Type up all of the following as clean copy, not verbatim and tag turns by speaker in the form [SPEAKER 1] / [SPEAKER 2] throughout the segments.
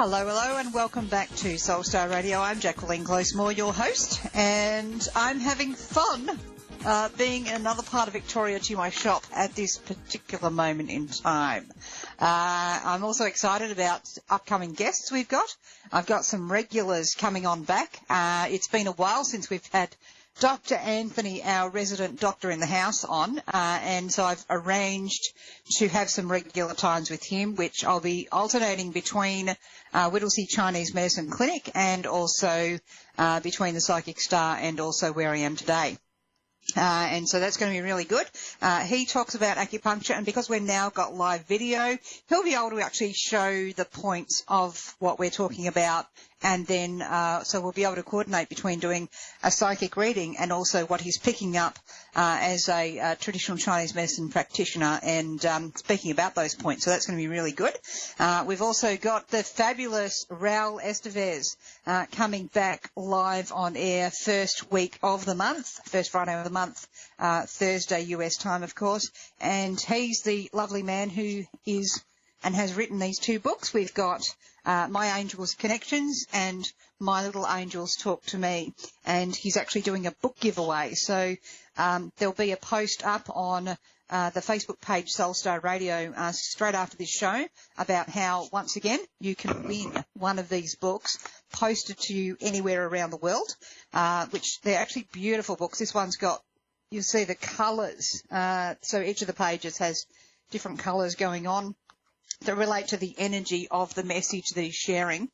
[SPEAKER 1] Hello, and welcome back to Soul Star Radio. I'm Jacquelene Closemore, your host, and I'm having fun being in another part of Victoria to my shop at this particular moment in time. I'm also excited about upcoming guests we've got. I've got some regulars coming on back. It's been a while since we've had Dr. Anthony, our resident doctor in the house, on, and so I've arranged to have some regular times with him, which I'll be alternating between Whittlesea Chinese Medicine Clinic and also between the Psychic Star and also where I am today. And so that's going to be really good. He talks about acupuncture, and because we've now got live video, he'll be able to actually show the points of what we're talking about, and then so we'll be able to coordinate between doing a psychic reading and also what he's picking up as a traditional Chinese medicine practitioner, and speaking about those points. So that's going to be really good. We've also got the fabulous Raul Estevez coming back live on air first week of the month, first Friday of the month, Thursday US time, of course. And he's the lovely man who is and has written these two books. We've got My Angels Connections and My Little Angels Talk to Me. And he's actually doing a book giveaway. So there'll be a post up on the Facebook page Soul Star Radio straight after this show about how, once again, you can win one of these books posted to you anywhere around the world, which they're actually beautiful books. This one's got, you'll see the colours. So each of the pages has different colours going on that relate to the energy of the message that he's sharing,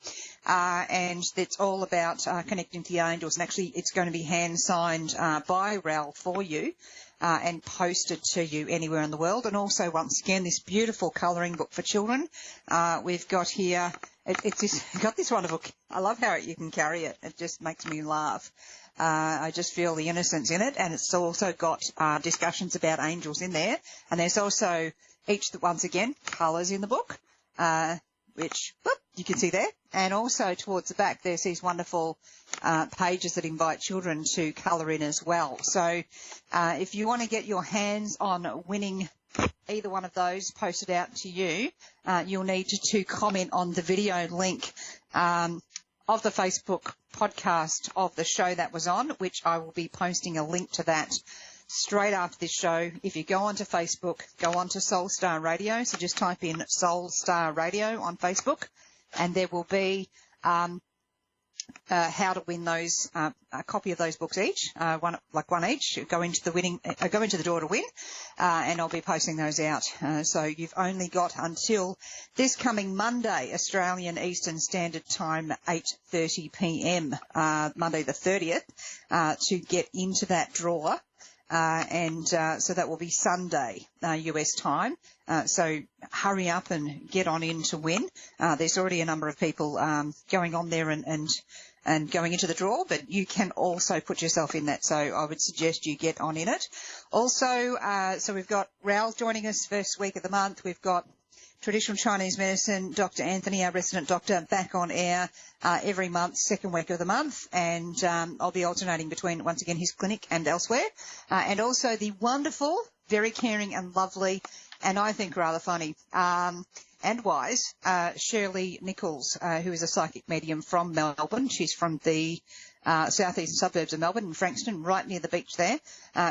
[SPEAKER 1] and it's all about connecting to the angels. And actually, it's going to be hand-signed by Raul for you and posted to you anywhere in the world. And also, once again, this beautiful colouring book for children. We've got here, it's got this wonderful, I love how you can carry it. It just makes me laugh. I just feel the innocence in it, and it's also got discussions about angels in there. And there's also once again, colours in the book, which you can see there. And also towards the back, there's these wonderful pages that invite children to colour in as well. So if you want to get your hands on winning either one of those posted out to you, you'll need to comment on the video link of the Facebook podcast of the show that was on, which I will be posting a link to that straight after this show. If you go onto Facebook, go onto Soul Star Radio. So just type in Soul Star Radio on Facebook, and there will be how to win those, a copy of those books each, one each. Go into the draw to win, and I'll be posting those out. So you've only got until this coming Monday, Australian Eastern Standard Time, 8:30 p.m. Monday the 30th, to get into that draw. So that will be Sunday, US time. So hurry up and get on in to win. There's already a number of people going on there and going into the draw, but you can also put yourself in that. So I would suggest you get on in it. Also, so we've got Raul joining us first week of the month. We've got Traditional Chinese Medicine, Dr. Anthony, our resident doctor, back on air every month, second week of the month, and I'll be alternating between, once again, his clinic and elsewhere. And also the wonderful, very caring and lovely, and I think rather funny and wise, Shirley Nichols, who is a psychic medium from Melbourne. She's from the southeastern suburbs of Melbourne, in Frankston, right near the beach there.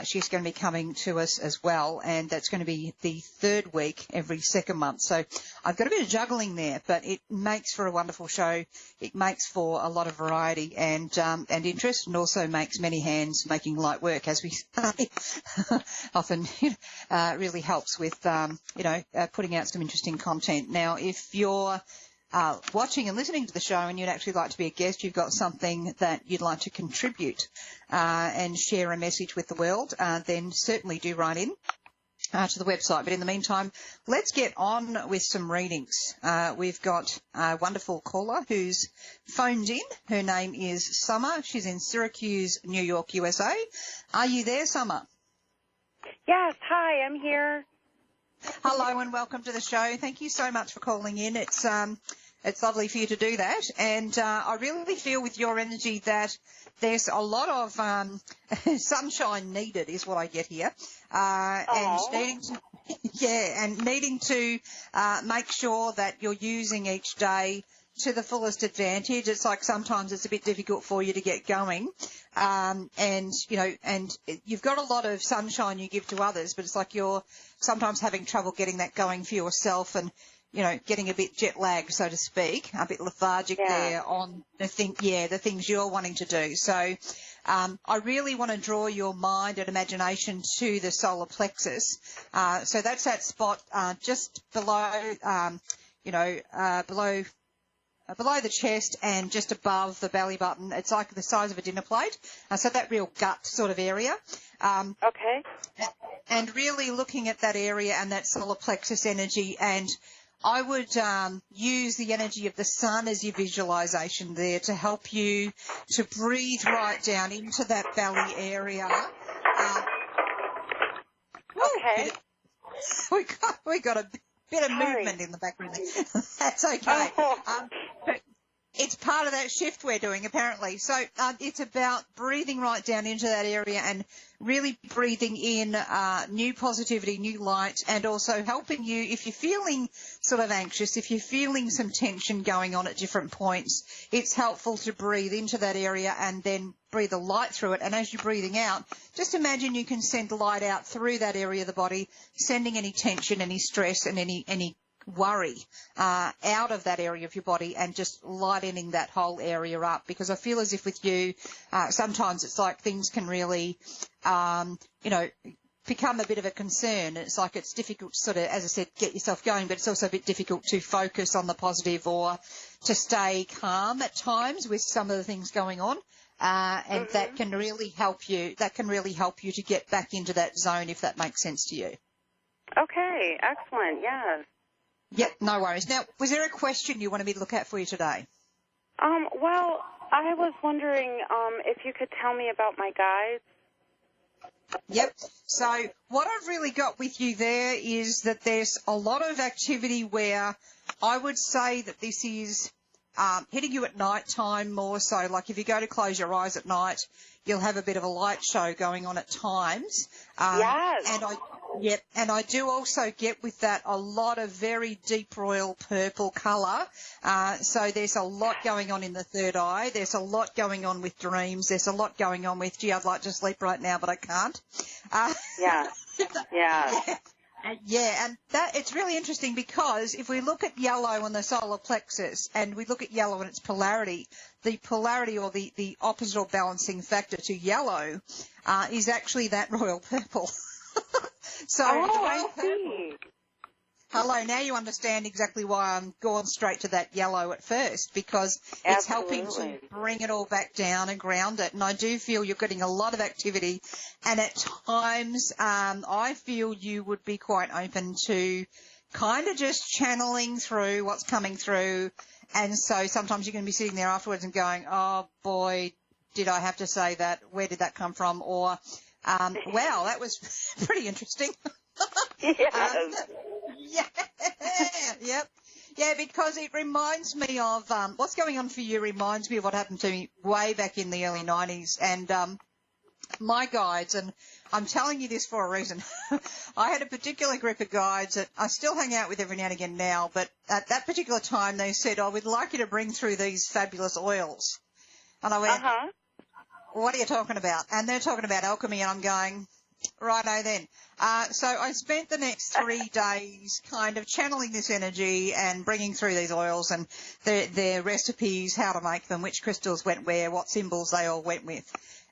[SPEAKER 1] She's going to be coming to us as well, and that's going to be the third week every second month. So I've got a bit of juggling there, but it makes for a wonderful show. It makes for a lot of variety and interest, and also makes many hands making light work, as we say. Often really helps with, putting out some interesting content. Now, if you're watching and listening to the show and you'd actually like to be a guest, you've got something that you'd like to contribute and share a message with the world, then certainly do write in to the website. But in the meantime, let's get on with some readings. We've got a wonderful caller who's phoned in. Her name is Summer. She's in Syracuse, New York, USA. Are you there, Summer?
[SPEAKER 2] Yes. Hi, I'm here.
[SPEAKER 1] Hello and welcome to the show. Thank you so much for calling in. It's lovely for you to do that. And I really feel with your energy that there's a lot of sunshine needed is what I get here. And needing to make sure that you're using each day to the fullest advantage. It's like sometimes it's a bit difficult for you to get going. And you've got a lot of sunshine you give to others, but it's like you're sometimes having trouble getting that going for yourself and, getting a bit jet lagged, so to speak, a bit lethargic there on the things you're wanting to do. So I really want to draw your mind and imagination to the solar plexus. So that's that spot just below, below the chest and just above the belly button. It's like the size of a dinner plate. So that real gut sort of area.
[SPEAKER 2] Okay.
[SPEAKER 1] And really looking at that area and that solar plexus energy, and I would use the energy of the sun as your visualization there to help you to breathe right down into that belly area.
[SPEAKER 2] Okay.
[SPEAKER 1] We got a bit of movement in the background. That's okay. But it's part of that shift we're doing, apparently. So it's about breathing right down into that area and really breathing in new positivity, new light, and also helping you if you're feeling sort of anxious, if you're feeling some tension going on at different points, it's helpful to breathe into that area and then breathe the light through it. And as you're breathing out, just imagine you can send light out through that area of the body, sending any tension, any stress, and any worry out of that area of your body and just lightening that whole area up. Because I feel as if with you, sometimes it's like things can really, become a bit of a concern. It's like it's difficult to sort of, as I said, get yourself going, but it's also a bit difficult to focus on the positive or to stay calm at times with some of the things going on. And that can really help you. That can really help you to get back into that zone, if that makes sense to you.
[SPEAKER 2] Okay, excellent, yes.
[SPEAKER 1] Yep, no worries. Now, was there a question you wanted me to look at for you today?
[SPEAKER 2] Well, I was wondering if you could tell me about my guides.
[SPEAKER 1] Yep. So what I've really got with you there is that there's a lot of activity where I would say that this is hitting you at night time more so. Like if you go to close your eyes at night, you'll have a bit of a light show going on at times.
[SPEAKER 2] Yes.
[SPEAKER 1] And I do also get with that a lot of very deep royal purple colour. So there's a lot going on in the third eye. There's a lot going on with dreams. There's a lot going on with, gee, I'd like to sleep right now, but I can't.
[SPEAKER 2] Yeah.
[SPEAKER 1] And that it's really interesting because if we look at yellow on the solar plexus and we look at yellow and its polarity, the polarity or the opposite or balancing factor to yellow is actually that royal purple. So
[SPEAKER 2] I see.
[SPEAKER 1] Hello, now you understand exactly why I'm going straight to that yellow at first, because it's helping to bring it all back down and ground it. And I do feel you're getting a lot of activity, and at times I feel you would be quite open to kind of just channeling through what's coming through. And so sometimes you're going to be sitting there afterwards and going, oh, boy, did I have to say that? Where did that come from? Or, wow, that was pretty interesting.
[SPEAKER 2] Yes.
[SPEAKER 1] Yeah, because it reminds me of what's going on for you reminds me of what happened to me way back in the early 90s. And my guides, and I'm telling you this for a reason, I had a particular group of guides that I still hang out with every now and again now, but at that particular time they said, oh, we'd like you to bring through these fabulous oils. And I went, what are you talking about? And they're talking about alchemy, and I'm going, righto then. So I spent the next 3 days kind of channeling this energy and bringing through these oils and their recipes, how to make them, which crystals went where, what symbols they all went with.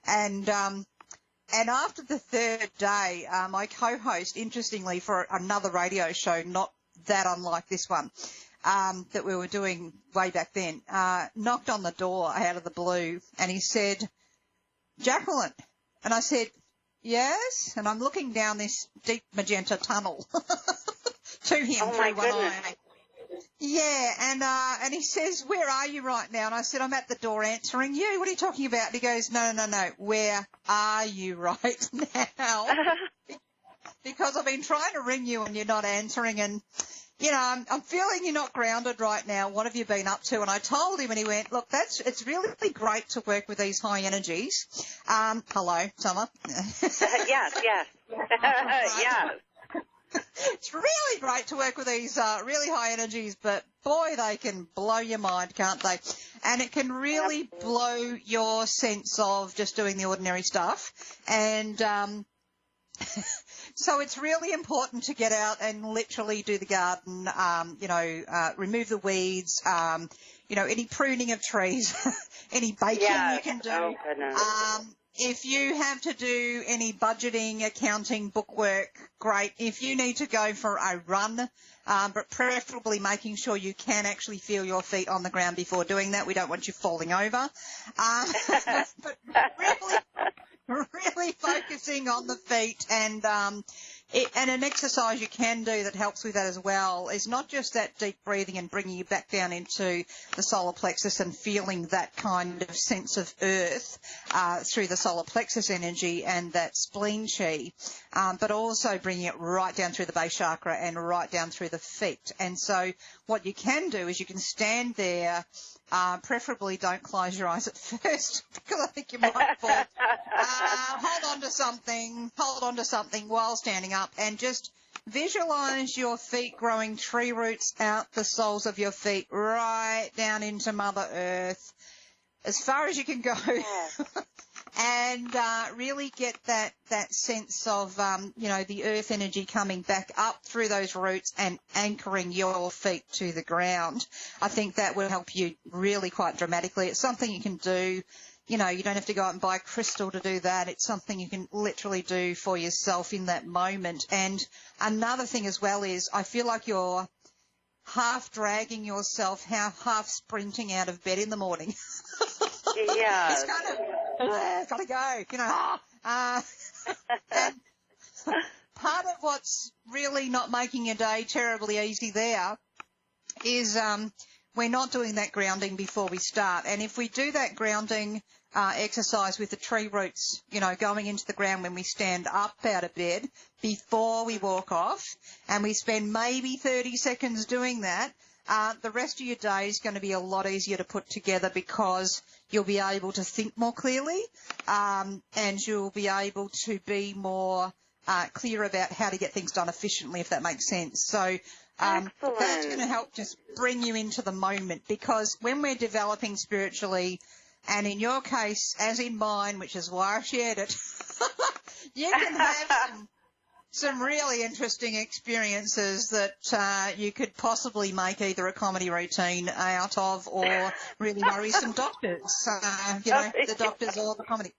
[SPEAKER 1] And after the third day, my co-host, interestingly, for another radio show, not that unlike this one, that we were doing way back then, knocked on the door out of the blue, and he said, Jacquelene. And I said, yes, and I'm looking down this deep magenta tunnel to him through one eye. Yeah, and he says, where are you right now? And I said, I'm at the door answering you. What are you talking about? And he goes, no, where are you right now? Because I've been trying to ring you and you're not answering, and, you know, I'm feeling you're not grounded right now. What have you been up to? And I told him, and he went, look, it's really great to work with these high energies. Hello, Summer.
[SPEAKER 2] Yes. Yes.
[SPEAKER 1] It's really great to work with these really high energies, but boy, they can blow your mind, can't they? And it can really blow your sense of just doing the ordinary stuff. And so it's really important to get out and literally do the garden, remove the weeds, any pruning of trees, any baking you can do.
[SPEAKER 2] Oh, goodness.
[SPEAKER 1] If you have to do any budgeting, accounting, bookwork, great. If you need to go for a run, but preferably making sure you can actually feel your feet on the ground before doing that. We don't want you falling over. But really focusing on the feet and an exercise you can do that helps with that as well is not just that deep breathing and bringing you back down into the solar plexus and feeling that kind of sense of earth through the solar plexus energy and that spleen chi, but also bringing it right down through the base chakra and right down through the feet. And so what you can do is you can stand there. Preferably don't close your eyes at first because I think you might fall. Hold on to something while standing up and just visualize your feet growing tree roots out the soles of your feet right down into Mother Earth as far as you can go. And really get that sense of, the earth energy coming back up through those roots and anchoring your feet to the ground. I think that will help you really quite dramatically. It's something you can do. You don't have to go out and buy crystal to do that. It's something you can literally do for yourself in that moment. And another thing as well is I feel like you're half dragging yourself, half sprinting out of bed in the morning.
[SPEAKER 2] Yeah.
[SPEAKER 1] It's kind of, gotta go, and part of what's really not making your day terribly easy there is we're not doing that grounding before we start. And if we do that grounding exercise with the tree roots, going into the ground when we stand up out of bed before we walk off, and we spend maybe 30 seconds doing that, the rest of your day is going to be a lot easier to put together because you'll be able to think more clearly, and you'll be able to be more clear about how to get things done efficiently, if that makes sense. So that's going to help just bring you into the moment, because when we're developing spiritually, and in your case, as in mine, which is why I shared it, you can have some really interesting experiences that you could possibly make either a comedy routine out of or really worry some doctors, the doctors or the comedy.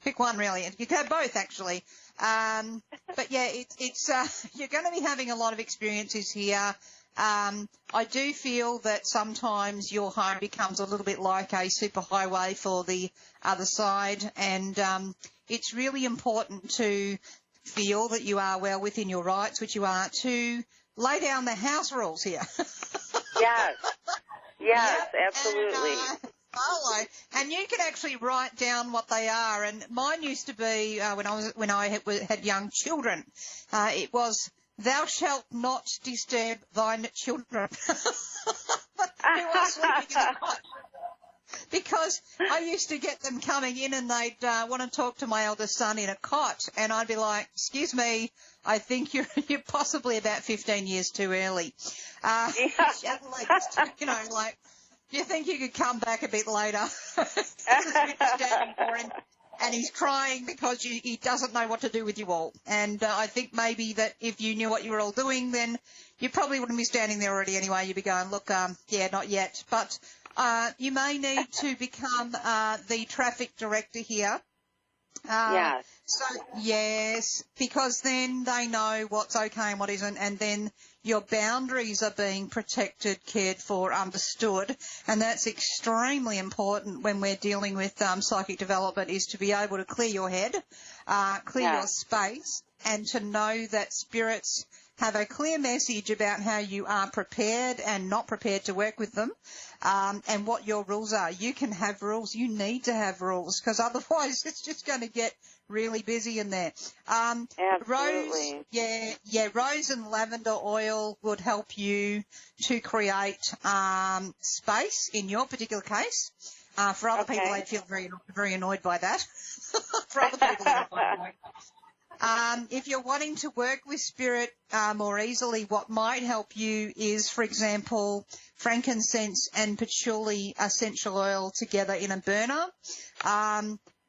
[SPEAKER 1] Pick one really. You can have both, actually. But, yeah, it's you're going to be having a lot of experiences here. I do feel that sometimes your home becomes a little bit like a superhighway for the other side, and it's really important to feel that you are well within your rights, which you are, to lay down the house rules here.
[SPEAKER 2] Yes,
[SPEAKER 1] Yep.
[SPEAKER 2] absolutely.
[SPEAKER 1] And, follow, and you can actually write down what they are. And mine used to be when I had young children. It was, "Thou shalt not disturb thine children." Who are sleeping in the cot. Because I used to get them coming in and they'd want to talk to my eldest son in a cot, and I'd be like, "Excuse me, I think you're possibly about 15 years too early." You think you could come back a bit later? Standing for him, and he's crying because he doesn't know what to do with you all. And I think maybe that if you knew what you were all doing, then you probably wouldn't be standing there already anyway. You'd be going, "Look, not yet." But you may need to become the traffic director here.
[SPEAKER 2] Yes.
[SPEAKER 1] So, yes, because then they know what's okay and what isn't, and then your boundaries are being protected, cared for, understood, and that's extremely important when we're dealing with psychic development, is to be able to clear your head, clear your space, and to know that spirits have a clear message about how you are prepared and not prepared to work with them, and what your rules are. You can have rules. You need to have rules, because otherwise it's just going to get really busy in there.
[SPEAKER 2] Absolutely.
[SPEAKER 1] Rose and lavender oil would help you to create space in your particular case. For other people, they'd feel very, very annoyed by that. For other people, If you're wanting to work with spirit more easily, what might help you is, for example, frankincense and patchouli essential oil together in a burner.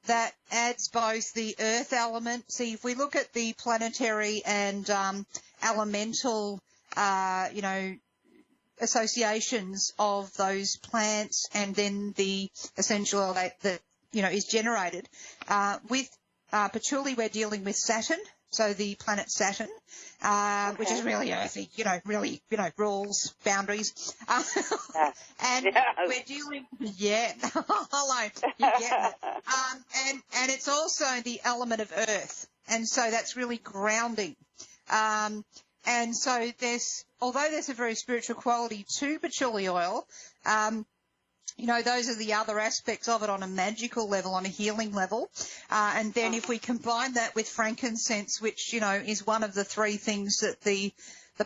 [SPEAKER 1] That adds both the earth element. See, if we look at the planetary and elemental, associations of those plants, and then the essential oil that is generated with patchouli, we're dealing with Saturn, so the planet Saturn, which is really earthy, really, rules, boundaries. And we're dealing, hello, you get it. And it's also the element of earth, and so that's really grounding. And so although there's a very spiritual quality to patchouli oil, those are the other aspects of it on a magical level, on a healing level. And then if we combine that with frankincense, which, is one of the three things that the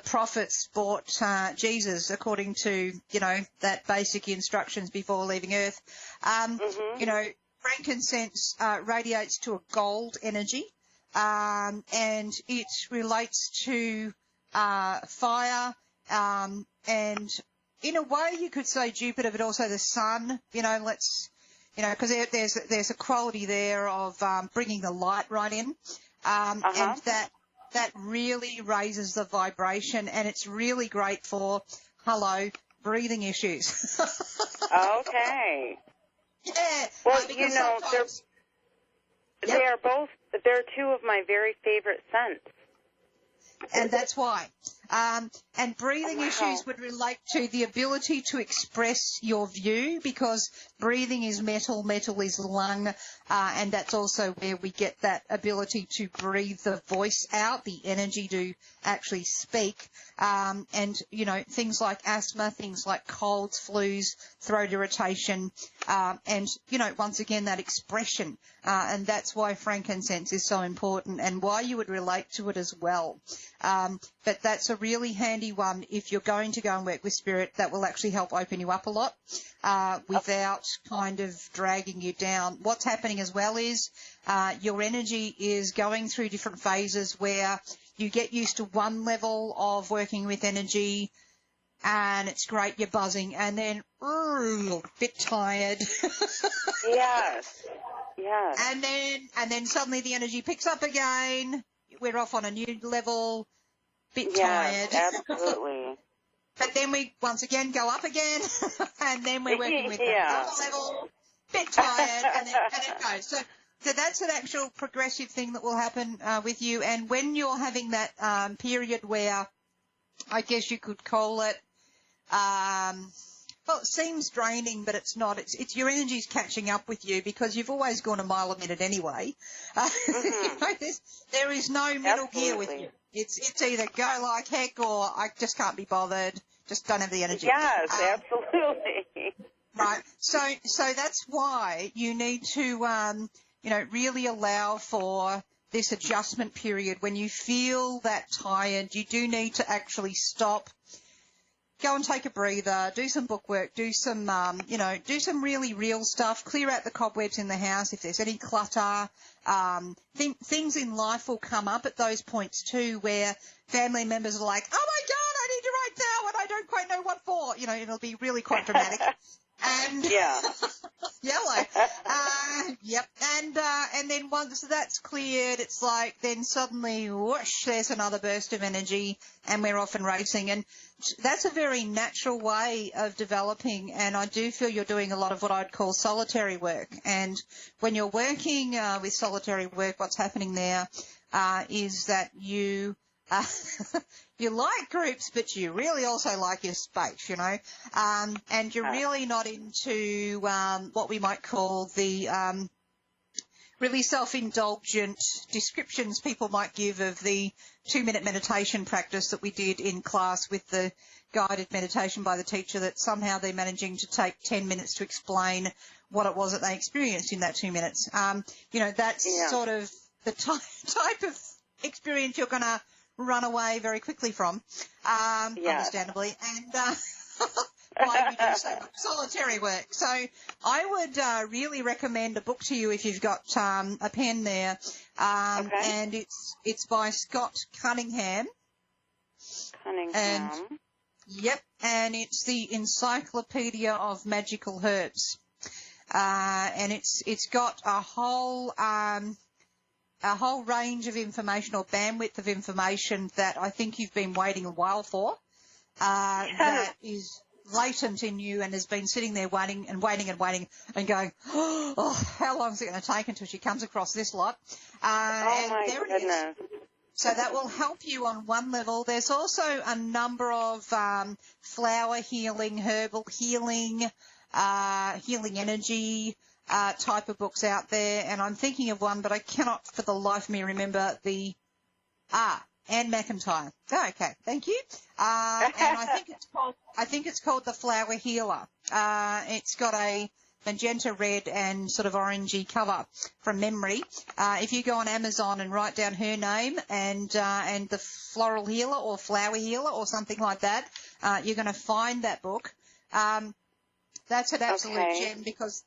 [SPEAKER 1] prophets brought Jesus, according to, that basic instructions before leaving earth, frankincense radiates to a gold energy, and it relates to fire, and in a way you could say Jupiter, but also the sun, because there's a quality there of bringing the light right in, and that really raises the vibration, and it's really great for, breathing issues.
[SPEAKER 2] Okay.
[SPEAKER 1] Yeah.
[SPEAKER 2] Well, they're two of my very favorite scents.
[SPEAKER 1] And that's why. And breathing issues would relate to the ability to express your view, because breathing is metal is lung, and that's also where we get that ability to breathe the voice out, the energy to actually speak. And, things like asthma, things like colds, flus, throat irritation, and, once again, that expression. And that's why frankincense is so important, and why you would relate to it as well. But that's a really handy one if you're going to go and work with spirit. That will actually help open you up a lot without kind of dragging you down. What's happening as well is your energy is going through different phases where you get used to one level of working with energy, and it's great, you're buzzing, and then a bit tired.
[SPEAKER 2] Yes.
[SPEAKER 1] And then suddenly the energy picks up again. We're off on a new level, bit tired.
[SPEAKER 2] Absolutely.
[SPEAKER 1] But then we once again go up again, and then we're working with another level, bit tired, and it goes. So that's an actual progressive thing that will happen with you. And when you're having that period where, I guess you could call it, it seems draining, but it's not. It's your energy's catching up with you, because you've always gone a mile a minute anyway. There is no middle gear with you. It's either go like heck, or I just can't be bothered, just don't have the energy.
[SPEAKER 2] Yes, absolutely.
[SPEAKER 1] Right. So that's why you need to, really allow for this adjustment period. When you feel that tired, you do need to actually stop, go and take a breather, do some book work, do some, do some really real stuff, clear out the cobwebs in the house if there's any clutter. Things in life will come up at those points too, where family members are like, oh my God, I need to write now and I don't quite know what for. It'll be really quite dramatic. And yellow. Yep. And then once that's cleared, it's like then suddenly whoosh, there's another burst of energy, and we're off and racing. And that's a very natural way of developing. And I do feel you're doing a lot of what I'd call solitary work. And when you're working with solitary work, what's happening there is that you you like groups, but you really also like your space, and you're really not into what we might call the really self-indulgent descriptions people might give of the 2-minute meditation practice that we did in class with the guided meditation by the teacher, that somehow they're managing to take 10 minutes to explain what it was that they experienced in that 2 minutes. That's sort of the type of experience you're going to run away very quickly from, understandably. And why we do so much solitary work. So I would really recommend a book to you if you've got a pen there.
[SPEAKER 2] Okay.
[SPEAKER 1] And it's by Scott Cunningham.
[SPEAKER 2] Cunningham.
[SPEAKER 1] Yep, and it's the Encyclopedia of Magical Herbs. And it's got a whole range of information, or bandwidth of information, that I think you've been waiting a while for, that is latent in you and has been sitting there waiting and going, oh, how long is it going to take until she comes across this lot?
[SPEAKER 2] Oh, my goodness.
[SPEAKER 1] So that will help you on one level. There's also a number of flower healing, herbal healing, healing energy type of books out there. And I'm thinking of one, but I cannot for the life of me remember Anne McIntyre. Oh, okay, thank you. And I think it's called The Flower Healer. It's got a magenta red and sort of orangey cover from memory. If you go on Amazon and write down her name and the Floral Healer or Flower Healer or something like that, you're going to find that book. That's an absolute gem, because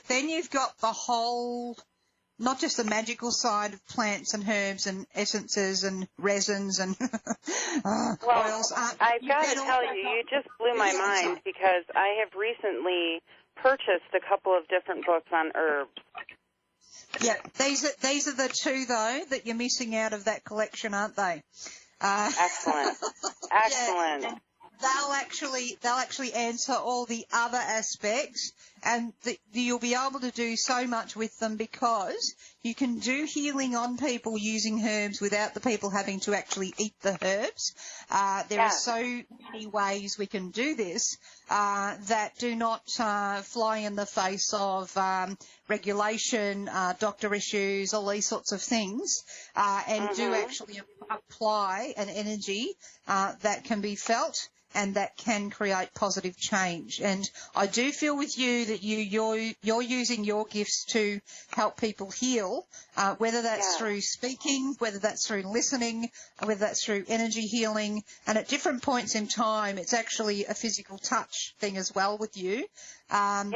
[SPEAKER 1] then you've got the whole, not just the magical side of plants and herbs and essences and resins and oils.
[SPEAKER 2] I've got to tell you, you just blew my mind, because I have recently purchased a couple of different books on herbs.
[SPEAKER 1] Yeah, these are the two, though, that you're missing out of that collection, aren't they?
[SPEAKER 2] Excellent. Excellent.
[SPEAKER 1] Yeah. They'll actually answer all the other aspects, and you'll be able to do so much with them, because you can do healing on people using herbs without the people having to actually eat the herbs. There are so many ways we can do this that do not fly in the face of regulation, doctor issues, all these sorts of things, and do actually apply an energy that can be felt and that can create positive change. And I do feel with you that you're using your gifts to help people heal, whether that's through speaking, whether that's through listening, whether that's through energy healing. And at different points in time, it's actually a physical touch thing as well with you. And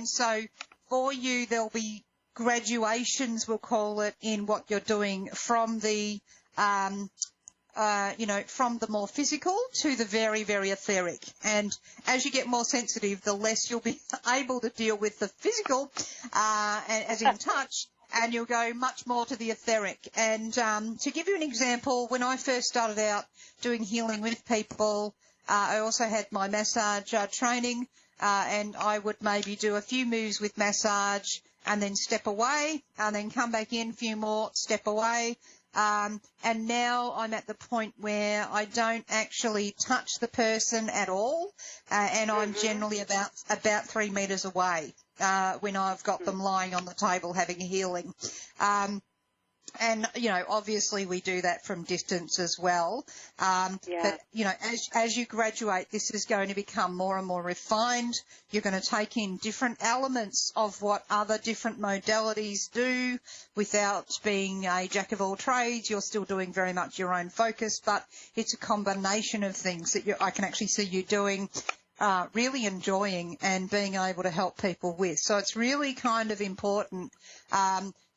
[SPEAKER 1] so for you, there'll be graduations, we'll call it, in what you're doing from the from the more physical to the very, very etheric. And as you get more sensitive, the less you'll be able to deal with the physical, as in touch, and you'll go much more to the etheric. And to give you an example, when I first started out doing healing with people, I also had my massage training, and I would maybe do a few moves with massage and then step away and then come back in, a few more, step away. And now I'm at the point where I don't actually touch the person at all, and I'm generally about 3 meters away when I've got them lying on the table having a healing. And, obviously we do that from distance as well. But, as you graduate, this is going to become more and more refined. You're going to take in different elements of what other different modalities do without being a jack of all trades. You're still doing very much your own focus, but it's a combination of things that I can actually see you doing, really enjoying and being able to help people with. So it's really kind of important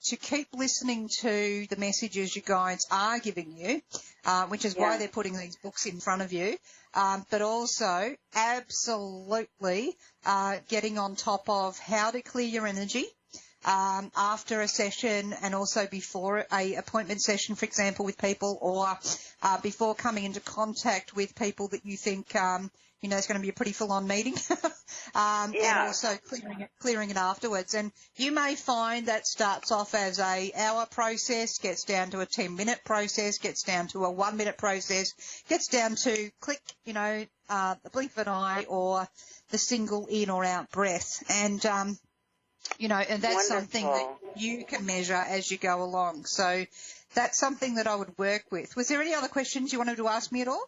[SPEAKER 1] to keep listening to the messages your guides are giving you, which is why they're putting these books in front of you, but also absolutely getting on top of how to clear your energy after a session, and also before a appointment session, for example, with people, or before coming into contact with people that you think it's going to be a pretty full-on meeting, and also clearing it afterwards. And you may find that starts off as a hour process, gets down to a 10-minute process, gets down to a 1-minute process, gets down to click, the blink of an eye, or the single in or out breath. And, and that's
[SPEAKER 2] Wonderful.
[SPEAKER 1] Something that you can measure as you go along. So that's something that I would work with. Was there any other questions you wanted to ask me at all?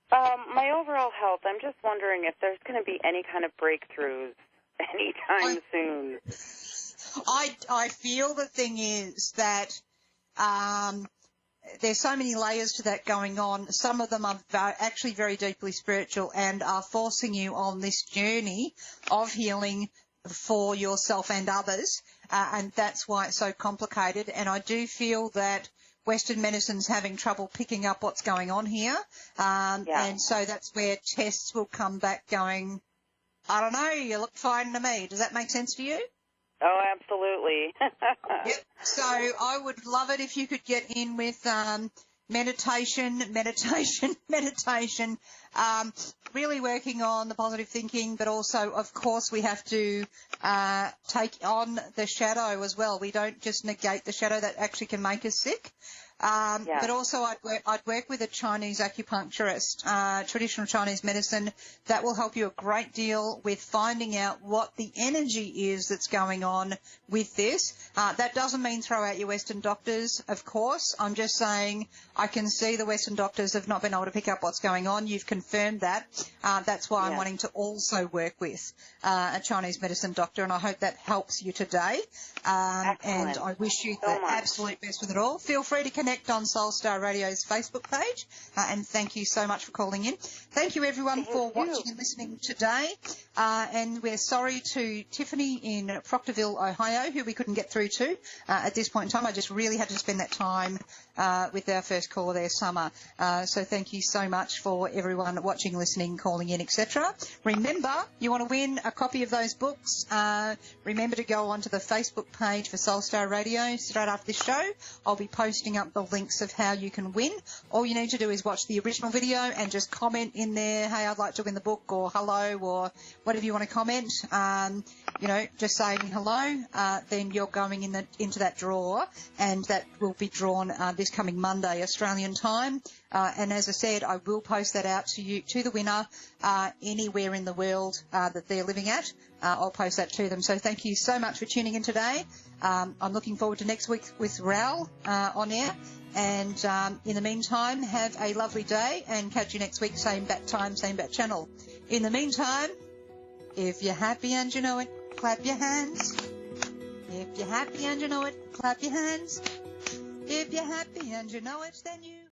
[SPEAKER 2] My overall health, I'm just wondering if there's going to be any kind of breakthroughs anytime soon.
[SPEAKER 1] I feel the thing is that there's so many layers to that going on. Some of them are actually very deeply spiritual and are forcing you on this journey of healing for yourself and others, and that's why it's so complicated. And I do feel that Western medicine's having trouble picking up what's going on here, and so that's where tests will come back going, I don't know, you look fine to me. Does that make sense to you?
[SPEAKER 2] Oh, absolutely.
[SPEAKER 1] Yep. So I would love it if you could get in with meditation, really working on the positive thinking, but also, of course, we have to take on the shadow as well. We don't just negate the shadow. That actually can make us sick. But also I'd work with a Chinese acupuncturist, traditional Chinese medicine. That will help you a great deal with finding out what the energy is that's going on with this. That doesn't mean throw out your Western doctors, of course. I'm just saying I can see the Western doctors have not been able to pick up what's going on. You've confirmed that. That's why I'm wanting to also work with a Chinese medicine doctor, and I hope that helps you today. And I wish you the absolute best with it all. Feel free to connect on Soulstar Radio's Facebook page, and thank you so much for calling in. Thank you, everyone, for watching and listening today. And we're sorry to Tiffany in Proctorville, Ohio, who we couldn't get through to at this point in time. I just really had to spend that time with our first caller there, Summer. So thank you so much for everyone watching, listening, calling in, etc. Remember, you want to win a copy of those books. Remember to go onto the Facebook page for Soulstar Radio straight after this show. I'll be posting up the links of how you can win. All you need to do is watch the original video and just comment in there, hey, I'd like to win the book, or hello, or whatever you want to comment. Just saying hello, then you're going into that draw, and that will be drawn this coming Monday, Australian time. And as I said, I will post that out to the winner anywhere in the world that they're living at. I'll post that to them. So thank you so much for tuning in today. I'm looking forward to next week with Raoul on air. And in the meantime, have a lovely day, and catch you next week, same bat time, same bat channel. In the meantime, if you're happy and you know it, clap your hands. If you're happy and you know it, clap your hands. If you're happy and you know it, then you...